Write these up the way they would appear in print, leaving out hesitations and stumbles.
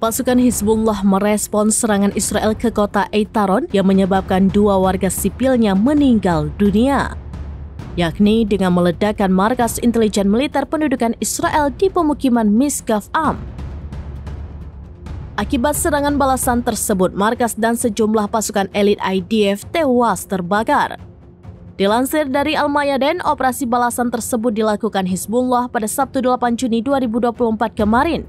Pasukan Hizbullah merespons serangan Israel ke kota Eitaron yang menyebabkan 2 warga sipilnya meninggal dunia, yakni dengan meledakkan markas intelijen militer pendudukan Israel di pemukiman Misgaf Am. Akibat serangan balasan tersebut, markas dan sejumlah pasukan elit IDF tewas terbakar. Dilansir dari Al-Mayadin, operasi balasan tersebut dilakukan Hizbullah pada Sabtu 8 Juni 2024 kemarin.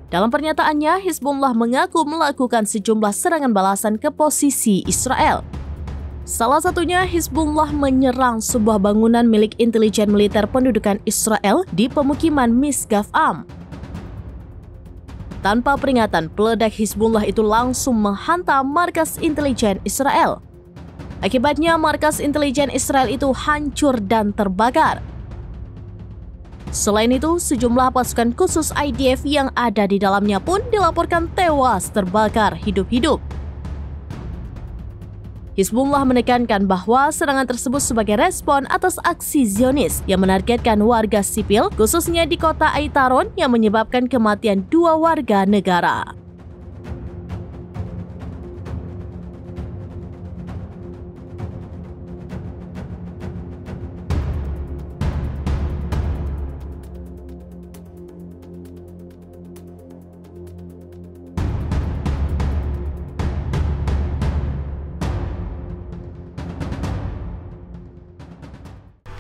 Dalam pernyataannya, Hizbullah mengaku melakukan sejumlah serangan balasan ke posisi Israel. Salah satunya, Hizbullah menyerang sebuah bangunan milik intelijen militer pendudukan Israel di pemukiman Misgaf Am. Tanpa peringatan, peledak Hizbullah itu langsung menghantam markas intelijen Israel. Akibatnya, markas intelijen Israel itu hancur dan terbakar. Selain itu, sejumlah pasukan khusus IDF yang ada di dalamnya pun dilaporkan tewas terbakar hidup-hidup. Hizbullah menekankan bahwa serangan tersebut sebagai respon atas aksi Zionis yang menargetkan warga sipil, khususnya di kota Eitaron, yang menyebabkan kematian 2 warga negara.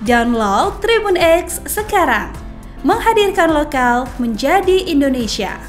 Download Tribun X sekarang, menghadirkan lokal menjadi Indonesia.